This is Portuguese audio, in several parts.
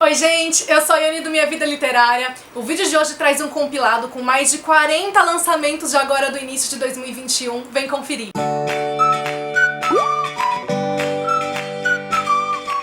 Oi gente, eu sou a Yane do Minha Vida Literária. O vídeo de hoje traz um compilado com mais de 40 lançamentos de agora do início de 2021. Vem conferir!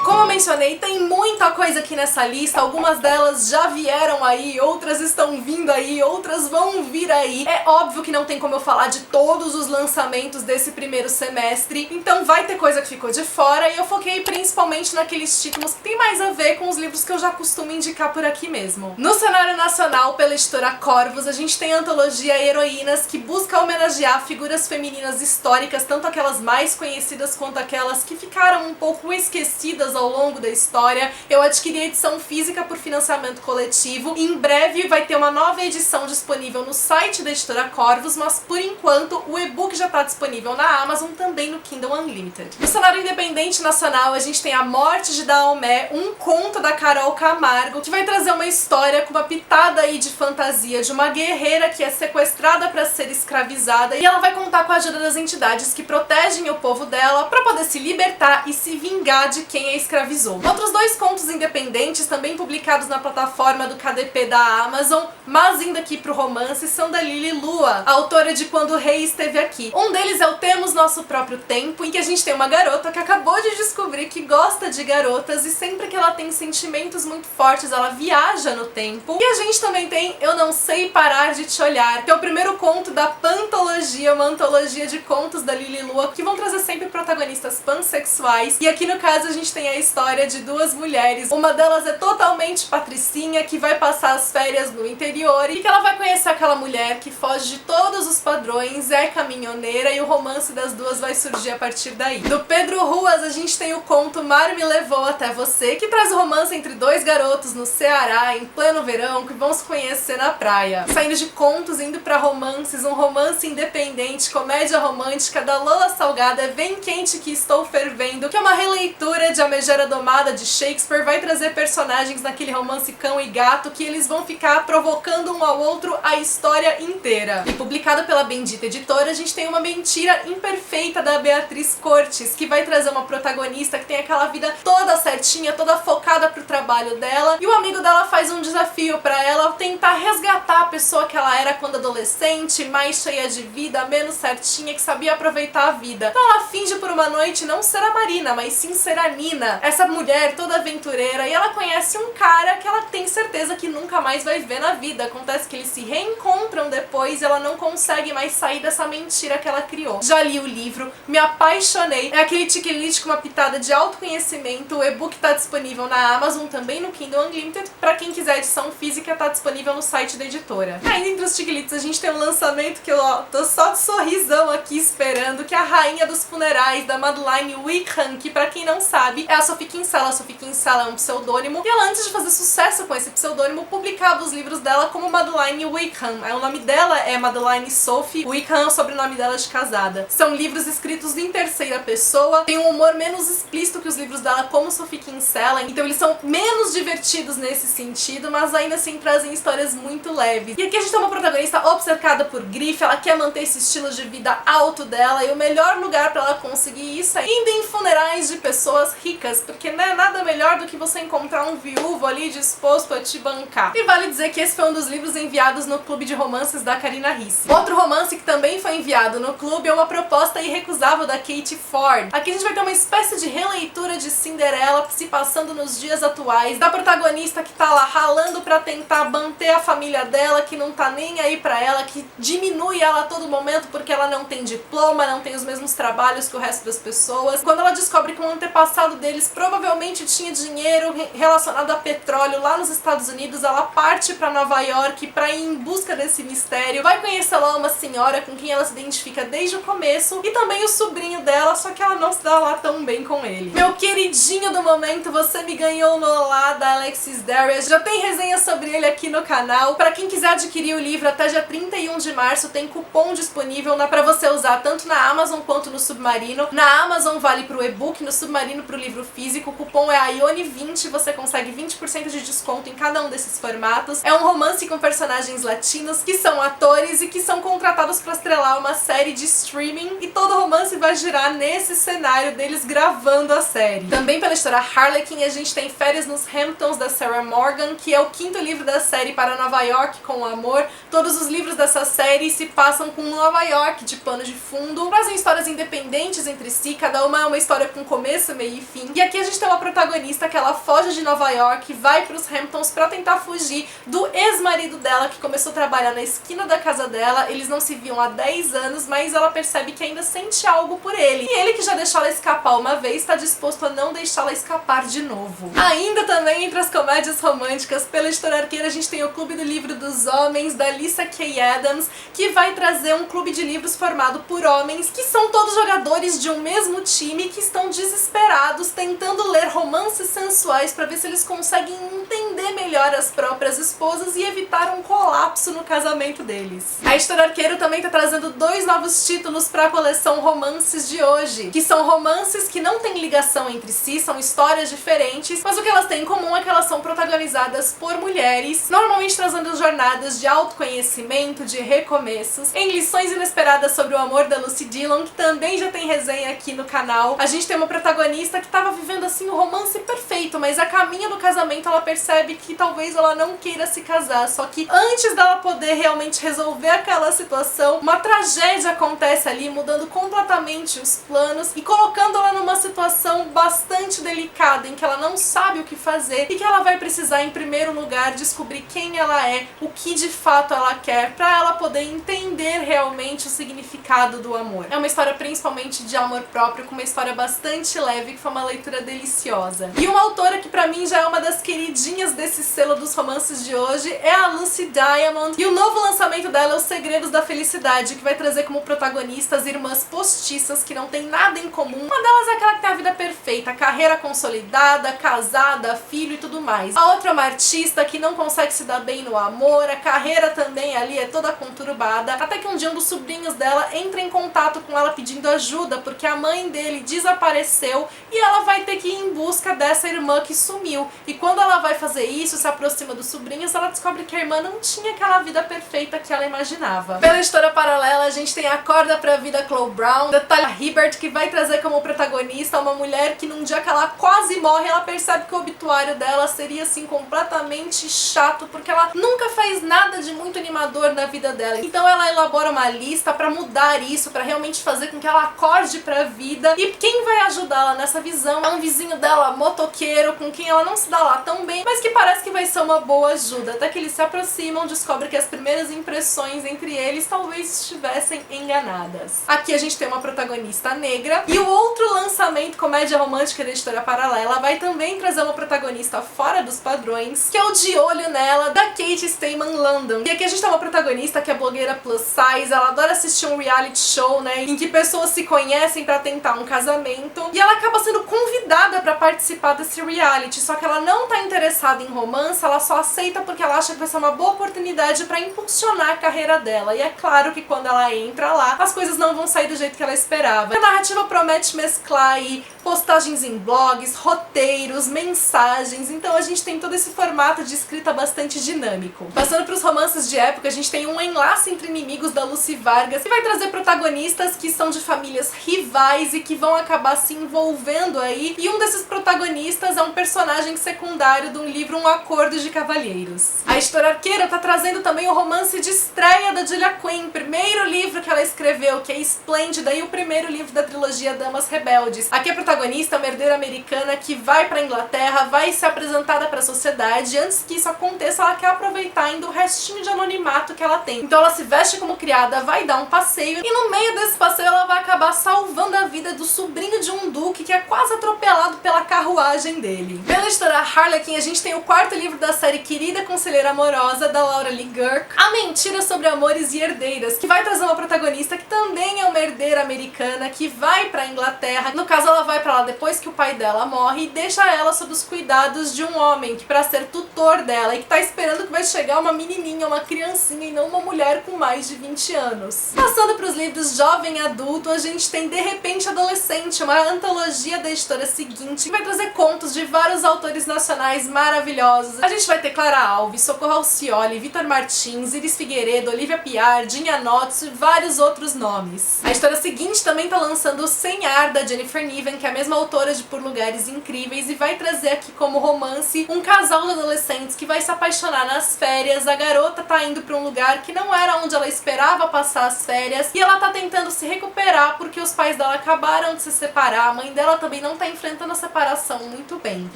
Como eu mencionei, tem muita coisa aqui nessa lista, algumas delas já vieram aí, outras estão vindo aí, outras vão vir aí. É óbvio que não tem como eu falar de todos os lançamentos desse primeiro semestre, então vai ter coisa que ficou de fora e eu foquei principalmente naqueles títulos que tem mais a ver com os livros que eu já costumo indicar por aqui mesmo. No cenário nacional, pela editora Corvus, a gente tem a antologia Heroínas, que busca homenagear figuras femininas históricas, tanto aquelas mais conhecidas quanto aquelas que ficaram um pouco esquecidas ao longo da história. Eu adquiri a edição física por financiamento coletivo. Em breve vai ter uma nova edição disponível no site da editora Corvus, mas por enquanto o e-book já está disponível na Amazon, também no Kindle Unlimited. No cenário independente nacional, a gente tem A Morte de Daomé, um conto da Carol Camargo, que vai trazer uma história com uma pitada aí de fantasia de uma guerreira que é sequestrada para ser escravizada, e ela vai contar com a ajuda das entidades que protegem o povo dela para poder se libertar e se vingar de quem a escravizou. Outros dois contos independentes, também publicados na plataforma do KDP da Amazon, mas indo aqui pro romance, são da Lili Lua, autora de Quando o Rei Esteve Aqui. Um deles é o Temos Nosso Próprio Tempo, em que a gente tem uma garota que acabou de descobrir que gosta de garotas e sempre que ela tem sentimentos muito fortes, ela viaja no tempo. E a gente também tem Eu Não Sei Parar de Te Olhar, que é o primeiro conto da Pantologia, uma antologia de contos da Lili Lua, que vão trazer sempre protagonistas pansexuais. E aqui no caso a gente tem a história de duas mulheres. Uma delas é totalmente patricinha, que vai passar as férias no interior e que ela vai conhecer aquela mulher que foge de todos os padrões, é caminhoneira, e o romance das duas vai surgir a partir daí. Do Pedro Ruas a gente tem o conto Mar Me Levou Até Você, que traz o romance entre dois garotos no Ceará, em pleno verão, que vão se conhecer na praia. Saindo de contos, indo pra romances, um romance independente, comédia romântica da Lola Salgado, é Vem Quente Que Estou Fervendo, que é uma releitura de A Megera Domada de Shakespeare, vai trazer personagens naquele romance cão e gato que eles vão ficar provocando um ao outro a história inteira. E publicado pela Bendita Editora, a gente tem Uma Mentira Imperfeita da Beatriz Cortes, que vai trazer uma protagonista que tem aquela vida toda certinha, toda focada pro trabalho dela, e o amigo dela faz um desafio pra ela tentar resgatar a pessoa que ela era quando adolescente, mais cheia de vida, menos certinha, que sabia aproveitar a vida. Então ela finge por uma noite não ser a Marina, mas sim ser a Nina, essa mulher toda aventureira, e ela conhece um cara que ela tem certeza que nunca mais vai ver na vida. Acontece que eles se reencontram depois e ela não consegue mais sair dessa mentira que ela criou. Já li o livro, me apaixonei, é aquele tiquelite com uma pitada de autoconhecimento. O e-book tá disponível na Amazon, também no Kindle Unlimited. Pra quem quiser edição física, tá disponível no site da editora. Ainda entre os tiquelites a gente tem um lançamento que eu tô só de sorrisão aqui esperando, que é A Rainha dos Funerais, da Madeleine Wickham, que pra quem não sabe é a Sophie Kinsella. A Sophie Kinsella é um pseudônimo, e ela, antes de fazer sucesso com esse pseudônimo, publicava os livros dela como Madeleine Wickham. O nome dela é Madeleine Sophie Wickham, é o sobrenome dela de casada. São livros escritos em terceira pessoa, tem um humor menos explícito que os livros dela como Sophie Kinsella, então eles são menos divertidos nesse sentido, mas ainda assim trazem histórias muito leves. E aqui a gente tem uma protagonista obcecada por grife, ela quer manter esse estilo de vida alto dela, e o melhor lugar pra ela conseguir isso é indo em funerais de pessoas ricas, porque não é nada melhor do que você encontrar um viúvo ali disposto a te bancar. E vale dizer que esse foi um dos livros enviados no clube de romances da Karina Risse. Outro romance que também foi enviado no clube é Uma Proposta Irrecusável da Katie Ford. Aqui a gente vai ter uma espécie de releitura de Cinderela se passando nos dias atuais, da protagonista que tá lá ralando pra tentar manter a família dela, que não tá nem aí pra ela, que diminui ela a todo momento porque ela não tem diploma, não tem os mesmos trabalhos que o resto das pessoas. Quando ela descobre que o antepassado deles provavelmente tinha dinheiro relacionado a petróleo lá nos Estados Unidos, ela parte pra Nova York pra ir em busca desse mistério. Vai conhecer lá uma senhora com quem ela se identifica desde o começo, e também o sobrinho dela, só que ela não se dá lá tão bem com ele. Meu queridinho do momento, Você Me Ganhou no Olá, da Alexis Darius. Já tem resenha sobre ele aqui no canal. Pra quem quiser adquirir o livro, até dia 31 de março tem cupom disponível pra você usar tanto na Amazon quanto no Submarino. Na Amazon vale pro e-book, no Submarino pro livro físico. básico, o cupom é AIONE20, você consegue 20% de desconto em cada um desses formatos. É um romance com personagens latinos que são atores e que são contratados para estrelar uma série de streaming, e todo romance vai girar nesse cenário deles gravando a série. Também pela editora Harlequin a gente tem Férias nos Hamptons, da Sarah Morgan, que é o 5º livro da série Para Nova York com o Amor. Todos os livros dessa série se passam com Nova York de pano de fundo, trazem histórias independentes entre si, cada uma é uma história com começo, meio e fim. E aqui a gente tem uma protagonista que ela foge de Nova York, vai pros Hamptons pra tentar fugir do ex-marido dela, que começou a trabalhar na esquina da casa dela. Eles não se viam há 10 anos, mas ela percebe que ainda sente algo por ele. E ele, que já deixou ela escapar uma vez, está disposto a não deixá-la escapar de novo. Ainda também entre as comédias românticas, pela editora Arqueira, a gente tem o Clube do Livro dos Homens, da Lisa K. Adams, que vai trazer um clube de livros formado por homens que são todos jogadores de um mesmo time, que estão desesperados tentando ler romances sensuais para ver se eles conseguem entender melhor as próprias esposas e evitar um colapso no casamento deles. A editora Arqueiro também está trazendo 2 novos títulos para a coleção Romances de hoje, que são romances que não têm ligação entre si, são histórias diferentes, mas o que elas têm em comum é que elas são protagonizadas por mulheres, normalmente trazendo jornadas de autoconhecimento, de recomeços, em lições inesperadas sobre o amor da Lucy Dillon, que também já tem resenha aqui no canal. A gente tem uma protagonista que estava vivendo assim o romance perfeito, mas a caminho do casamento ela percebe que talvez ela não queira se casar, só que antes dela poder realmente resolver aquela situação, uma tragédia acontece ali, mudando completamente os planos e colocando ela numa situação bastante delicada, em que ela não sabe o que fazer e que ela vai precisar, em primeiro lugar, descobrir quem ela é, o que de fato ela quer, pra ela poder entender realmente o significado do amor. É uma história principalmente de amor próprio, com uma história bastante leve, que foi uma leitura deliciosa. E uma autora que pra mim já é uma das queridinhas desse selo dos romances de hoje é a Lucy Diamond, e o novo lançamento dela é Os Segredos da Felicidade, que vai trazer como protagonistas irmãs postiças que não têm nada em comum. Uma delas é aquela que tem a vida perfeita, carreira consolidada, casada, filho e tudo mais. A outra é uma artista que não consegue se dar bem no amor, a carreira também ali é toda conturbada, até que um dia um dos sobrinhos dela entra em contato com ela pedindo ajuda, porque a mãe dele desapareceu e ela vai ter que ir em busca dessa irmã que sumiu. E quando ela vai fazer isso, se aproxima dos sobrinhos, ela descobre que a irmã não tinha aquela vida perfeita que ela imaginava. Pela editora Paralela, a gente tem Acorda pra Vida, Chloe Brown, da Talia Hibbert, que vai trazer como protagonista uma mulher que num dia que ela quase morre, ela percebe que o obituário dela seria assim completamente chato, porque ela nunca fez nada de muito animador na vida dela. Então ela elabora uma lista pra mudar isso, pra realmente fazer com que ela acorde pra vida. E quem vai ajudá-la nessa visão é um vizinho dela, motoqueiro, com quem ela não se dá lá tão bem, mas que parece que vai ser uma boa ajuda. Até que eles se aproximam, descobre que as primeiras impressões entre eles talvez estivessem enganadas. Aqui a gente tem uma protagonista negra, e o outro lançamento, comédia romântica da editora Paralela, vai também trazer uma protagonista fora dos padrões, que é o De Olho Nela, da Kate Stayman London. E aqui a gente tem uma protagonista que é blogueira plus size, ela adora assistir um reality show, né, em que pessoas se conhecem pra tentar um casamento, e ela acaba sendo convidada pra participar desse reality, só que ela não tá interessada em romance, ela só aceita porque ela acha que vai ser uma boa oportunidade pra impulsionar a carreira dela. E é claro que quando ela entra lá, as coisas não vão sair do jeito que ela esperava. A narrativa promete mesclar aí postagens em blogs, roteiros, mensagens, então a gente tem todo esse formato de escrita bastante dinâmico. Passando pros romances de época, a gente tem Um Enlace Entre Inimigos, da Lucy Vargas, que vai trazer protagonistas que são de famílias rivais e que vão acabar se envolvendo aí, e um desses protagonistas é um personagem secundário de um livro Um Acordo de Cavalheiros. A editora Arqueira tá trazendo também o romance de estreia da Julia Quinn, primeiro livro que ela escreveu, que é Esplêndida, e o primeiro livro da trilogia Damas Rebeldes. Aqui a protagonista é uma herdeira americana que vai pra Inglaterra, vai ser apresentada pra sociedade, e antes que isso aconteça, ela quer aproveitar ainda o restinho de anonimato que ela tem. Então ela se veste como criada, vai dar um passeio, e no meio desse passeio ela vai acabar salvando a vida do sobrinho de um duque que é quase atropelado pela carruagem dele. Pela editora Harlequin, a gente tem o 4º livro da série Querida Conselheira Amorosa, da Laura Lee Gurk, A Mentira sobre Amores e Herdeiras, que vai trazer uma protagonista que também é uma herdeira americana, que vai pra Inglaterra. No caso, ela vai pra lá depois que o pai dela morre e deixa ela sob os cuidados de um homem, que pra ser tutor dela, e que tá esperando que vai chegar uma menininha, uma criancinha, e não uma mulher com mais de 20 anos. Passando pros livros jovem adulto, a gente tem De Repente Adolescente, uma antologia da editora Seguinte, que vai trazer contos de vários autores nacionais maravilhosos. A gente vai ter Clara Alves, Socorro Alcioli, Vitor Martins, Iris Figueiredo, Olivia Piar, Dinha Notso e vários outros nomes. A editora Seguinte também tá lançando Sem Ar, da Jennifer Niven, que é a mesma autora de Por Lugares Incríveis, e vai trazer aqui como romance um casal de adolescentes que vai se apaixonar nas férias. A garota tá indo pra um lugar que não era onde ela esperava passar as férias, e ela tá tentando se recuperar porque os pais dela acabaram de se separar. A mãe dela também não tá enfrentando a separação muito bem.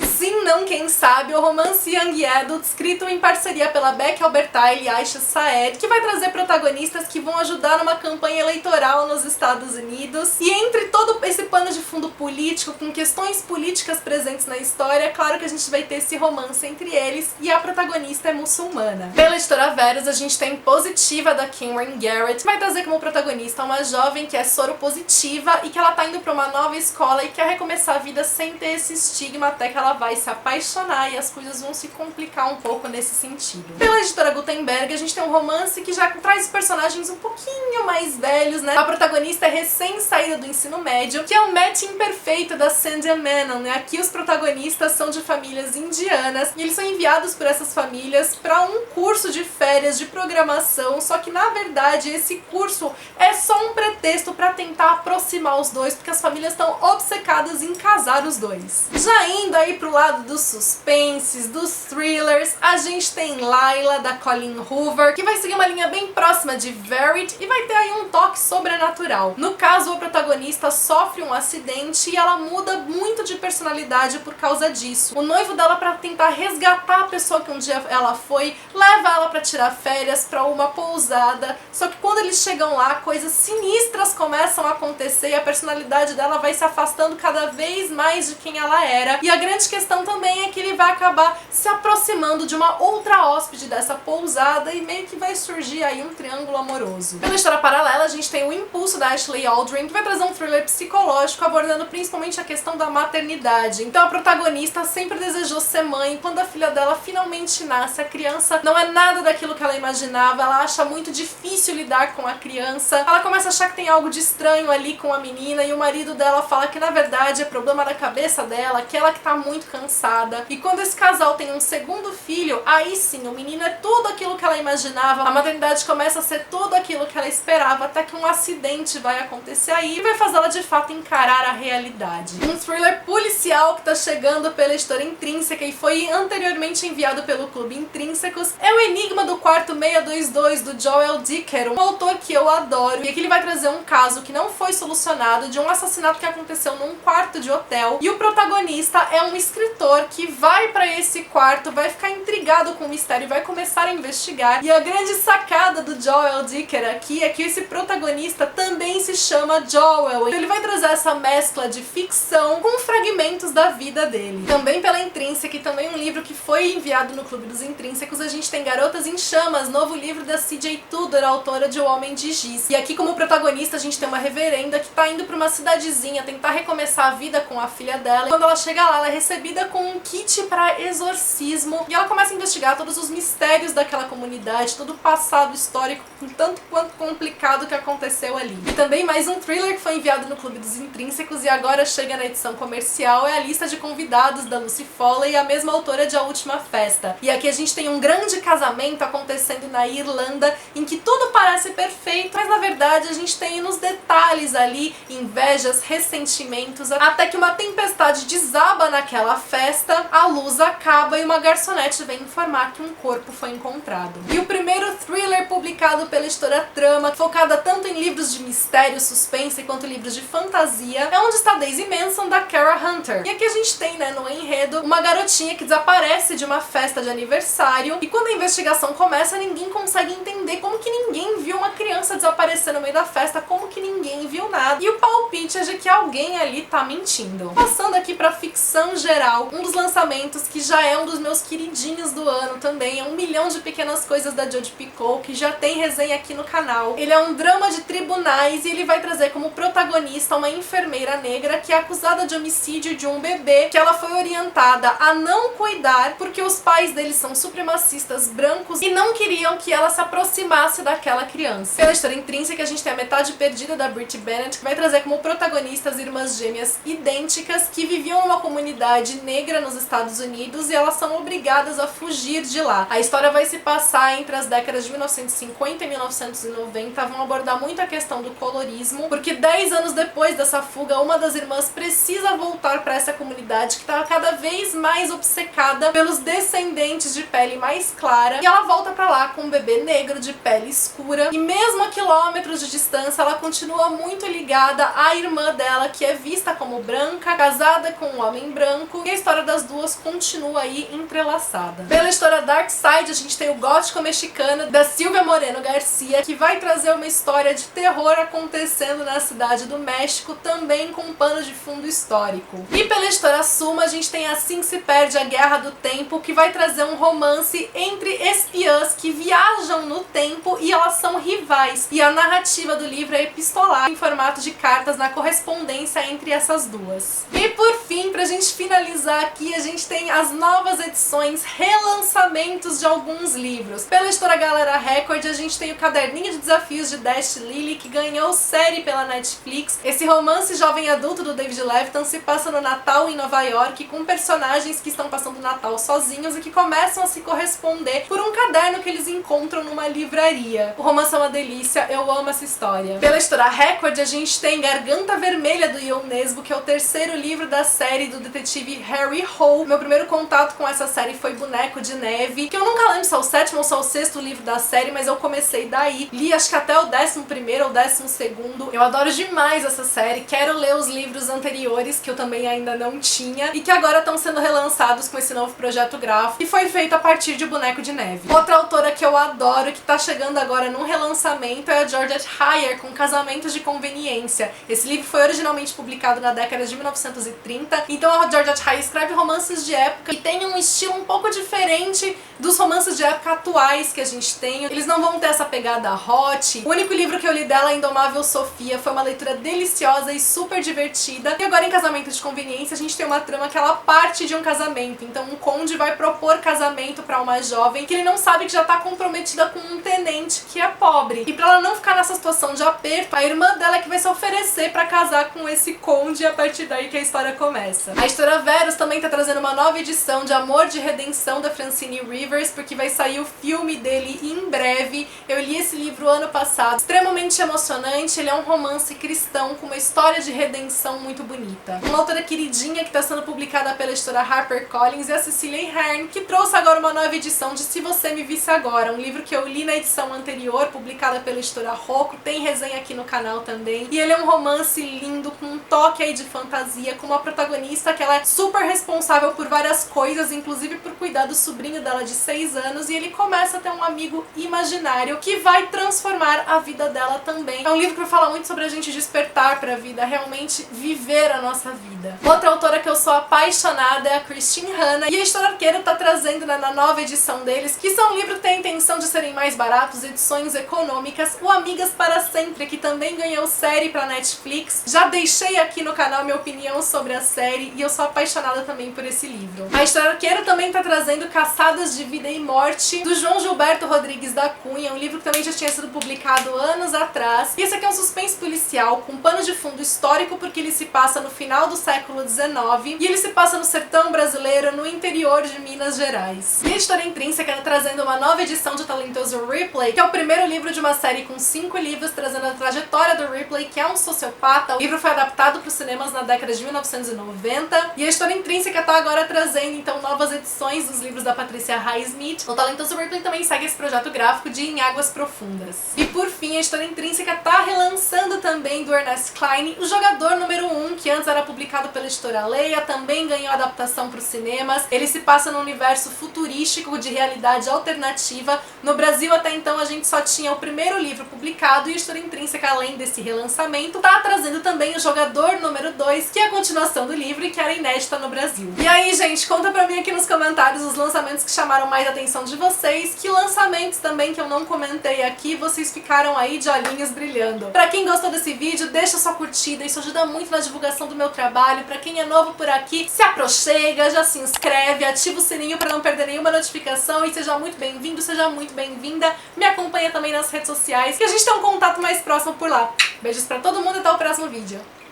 Sim, não, quem sabe, o romance Young Adult, escrito em parceria pela Becky Albertalli e Aisha Saed, que vai trazer protagonistas que vão ajudar numa campanha eleitoral nos Estados Unidos. E entre todo esse pano de fundo político, com questões políticas presentes na história, é claro que a gente vai ter esse romance entre eles, e a protagonista é muçulmana. Pela editora Verus, a gente tem Positiva, da Cameron Garrett, que vai trazer como protagonista uma jovem que é soropositiva e que ela tá indo pra uma nova escola e quer recomeçar a vida sem ter esse estigma, até que ela vai se apaixonar e as coisas vão se complicar um pouco nesse sentido. Pela editora Gutenberg, a gente tem um romance que já traz personagens um pouquinho mais velhos, né? A protagonista é recém-saída do ensino médio, que é o match imperfeito da Sandhya Menon, né? Aqui os protagonistas são de famílias indianas e eles são enviados por essas famílias para um curso de férias de programação, só que na verdade esse curso é só um pretexto para tentar aproximar os dois, porque as famílias estão obcecadas em casar os dois. Já indo aí pro lado dos suspenses, dos thrillers, a gente tem Layla, da Colleen Hoover, que vai seguir uma linha bem próxima de Varied e vai ter aí um toque sobrenatural. No caso, a protagonista sofre um acidente e ela muda muito de personalidade por causa disso. O noivo dela, para tentar resgatar a pessoa que um dia ela foi, leva ela para tirar férias para uma pousada, só que quando eles chegam lá, coisas sinistras começam a acontecer e a personalidade dela vai se afastando cada vez mais de quem ela era. E a grande questão também é que ele vai acabar se aproximando de uma outra hóspede dessa pousada e meio que vai surgir aí um triângulo amoroso. Pela história paralela, a gente tem O Impulso, da Ashley Aldrin, que vai trazer um thriller psicológico abordando principalmente a questão da maternidade. Então a protagonista sempre desejou ser mãe, e quando a filha dela finalmente nasce, a criança não é nada daquilo que ela imaginava, ela acha muito difícil lidar com a criança, ela começa a achar que tem algo de estranho ali com a menina, e o marido dela fala que na verdade é problema da cabeça dela, que ela que tá muito cansada. E quando esse casal tem um segundo filho, aí sim, o menino é tudo aquilo que ela imaginava, a maternidade começa a ser tudo aquilo que ela esperava, até que um acidente vai acontecer aí e vai fazer ela de fato encarar a realidade. Um thriller policial que tá chegando pela editora Intrínseca e foi anteriormente enviado pelo Clube Intrínsecos é O Enigma do Quarto 622, do Joel Dicker, um autor que eu adoro, e aqui ele vai trazer um caso que não foi solucionado de um assassinato que aconteceu num quarto de hotel, e o protagonista é um escritor que vai pra esse quarto, vai ficar intrigado com o mistério e vai começar a investigar. E a grande sacada do Joel Dicker aqui é que esse protagonista também se chama Joel. Ele vai trazer essa mescla de ficção com fragmentos da vida dele. Também pela Intrínseca, e também um livro que foi enviado no Clube dos Intrínsecos, a gente tem Garotas em Chamas, novo livro da C.J. Tudor, autora de O Homem de Giz. E aqui como protagonista a gente tem uma reverenda que tá indo pra uma cidadezinha tentar recomeçar a vida com a filha dela. E quando ela chega lá, ela é recebida com um kit para exorcismo e ela começa a investigar todos os mistérios daquela comunidade, todo o passado histórico, com tanto quanto complicado que aconteceu ali. E também mais um thriller que foi enviado no Clube dos Intrínsecos e agora chega na edição comercial, é A Lista de Convidados, da Lucy Foley, a mesma autora de A Última Festa. E aqui a gente tem um grande casamento acontecendo na Irlanda, em que tudo parece perfeito, mas na verdade a gente tem nos detalhes ali invejas, ressentimentos, até que uma tempestade desaba naquela festa, a luz acaba e uma garçonete vem informar que um corpo foi encontrado. E o primeiro thriller publicado pela editora Trama, focada tanto em livros de mistério, suspense, quanto livros de fantasia, é Onde Está Daisy Manson, da Kara Hunter. E aqui a gente tem, né, no enredo, uma garotinha que desaparece de uma festa de aniversário, e quando a investigação começa, ninguém consegue entender como que ninguém viu uma criança desaparecer no meio da festa, como que ninguém viu nada. E o palpite é de que alguém ali tá mentindo. Passando aqui pra ficção geral, um dos lançamentos que já é um dos dos meus queridinhos do ano também. É 1 milhão de pequenas coisas da Jodi Picoult, que já tem resenha aqui no canal. Ele é um drama de tribunais e ele vai trazer como protagonista uma enfermeira negra que é acusada de homicídio de um bebê que ela foi orientada a não cuidar porque os pais dele são supremacistas brancos e não queriam que ela se aproximasse daquela criança. Pela história intrínseca, a gente tem a metade perdida da Brit Bennett, que vai trazer como protagonistas irmãs gêmeas idênticas que viviam numa comunidade negra nos Estados Unidos e elas são obrigadas a fugir de lá. A história vai se passar entre as décadas de 1950 e 1990, vão abordar muito a questão do colorismo, porque 10 anos depois dessa fuga, uma das irmãs precisa voltar para essa comunidade que estava cada vez mais obcecada pelos descendentes de pele mais clara, e ela volta para lá com um bebê negro de pele escura, e mesmo a quilômetros de distância, ela continua muito ligada à irmã dela, que é vista como branca, casada com um homem branco, e a história das duas continua aí entrelaçada. Pela história Dark Side, a gente tem o gótico mexicano da Silvia Moreno Garcia, que vai trazer uma história de terror acontecendo na cidade do México, também com um pano de fundo histórico. E pela história Suma, a gente tem Assim que se perde a Guerra do Tempo, que vai trazer um romance entre espiãs que viajam no tempo e elas são rivais. E a narrativa do livro é epistolar, em formato de cartas na correspondência entre essas duas. E por fim, pra gente finalizar aqui, a gente tem as novas edições, relançamentos de alguns livros. Pela editora Galera Record, a gente tem o Caderninho de Desafios de Dash Lily, que ganhou série pela Netflix. Esse romance jovem adulto do David Levitan se passa no Natal em Nova York, com personagens que estão passando o Natal sozinhos e que começam a se corresponder por um caderno que eles encontram numa livraria. O romance é uma delícia, eu amo essa história. Pela editora Record, a gente tem Garganta Vermelha do Ion Nesbo, que é o terceiro livro da série do detetive Harry Hole. Meu primeiro contato com essa série foi Boneco de Neve, que eu nunca lembro se é o 7º ou se é o 6º livro da série, mas eu comecei daí. Li acho que até o 11º ou 12º. Eu adoro demais essa série, quero ler os livros anteriores, que eu também ainda não tinha, e que agora estão sendo relançados com esse novo projeto gráfico, que foi feito a partir de Boneco de Neve. Outra autora que eu adoro, que tá chegando agora num relançamento, é a Georgette Heyer, com Casamentos de Conveniência. Esse livro foi originalmente publicado na década de 1930, então a Georgette Heyer escreve romances de época e tem um estilo um pouco diferente dos romances de época atuais que a gente tem. Eles não vão ter essa pegada hot. O único livro que eu li dela, Indomável Sofia, foi uma leitura deliciosa e super divertida. E agora em Casamento de Conveniência, a gente tem uma trama que ela parte de um casamento. Então um conde vai propor casamento pra uma jovem que ele não sabe que já tá comprometida com um tenente que é pobre. E pra ela não ficar nessa situação de aperto, a irmã dela é que vai se oferecer pra casar com esse conde, e a partir daí que a história começa. A editora Verus também tá trazendo uma nova edição de Amor de Redenção da Francine Rivers, porque vai sair o filme dele em breve. Eu li esse livro ano passado, extremamente emocionante. Ele é um romance cristão com uma história de redenção muito bonita. Uma autora queridinha que está sendo publicada pela editora HarperCollins é a Cecilia Ahern, que trouxe agora uma nova edição de Se Você Me Visse Agora, um livro que eu li na edição anterior, publicada pela editora Rocco, tem resenha aqui no canal também. E ele é um romance lindo, com um toque aí de fantasia, com uma protagonista que ela é super responsável por várias coisas, inclusive por cuidar do sobrinho dela de 6 anos, e ele começa a ter um amigo imaginário que vai transformar a vida dela também. É um livro que fala muito sobre a gente despertar pra vida, realmente viver a nossa vida. Outra autora que eu sou apaixonada é a Christine Hanna, e a Editora Arqueiro tá trazendo na nova edição deles, que são livros que têm a intenção de serem mais baratos, edições econômicas, o Amigas para Sempre, que também ganhou série pra Netflix. Já deixei aqui no canal minha opinião sobre a série e eu sou apaixonada também por esse livro. A Editora Arqueiro também tá trazendo Caçadas de Vida e Morte, do João Gilberto Rodrigues da Cunha, um livro que também já tinha sido publicado anos atrás. E esse aqui é um suspense policial com pano de fundo histórico, porque ele se passa no final do século XIX e ele se passa no sertão brasileiro, no interior de Minas Gerais. E a Editora Intrínseca tá trazendo uma nova edição de Talentoso Ripley, que é o primeiro livro de uma série com 5 livros, trazendo a trajetória do Ripley, que é um sociopata. O livro foi adaptado para os cinemas na década de 1990, e a Editora Intrínseca tá agora trazendo então novas edições dos livros da Patrícia Highsmith. O Talentoso Ripley também segue esse projeto gráfico de Em Águas Profundas. E por fim, a Editora Intrínseca tá relançando também do Ernest Cline, O Jogador número 1, que antes era publicado pela Editora Leia, também ganhou adaptação para os cinemas. Ele se passa num universo futurístico de realidade alternativa. No Brasil, até então, a gente só tinha o primeiro livro publicado, e a Editora Intrínseca, além desse relançamento, tá trazendo também O Jogador número 2, que é a continuação do livro e que era inédita no Brasil. E aí, gente, conta pra mim aqui aqui nos comentários os lançamentos que chamaram mais a atenção de vocês, que lançamentos também que eu não comentei aqui, vocês ficaram aí de olhinhos brilhando. Pra quem gostou desse vídeo, deixa sua curtida, isso ajuda muito na divulgação do meu trabalho. Pra quem é novo por aqui, se aproxega, já se inscreve, ativa o sininho pra não perder nenhuma notificação e seja muito bem-vindo, seja muito bem-vinda. Me acompanha também nas redes sociais, que a gente tem um contato mais próximo por lá. Beijos pra todo mundo e até o próximo vídeo.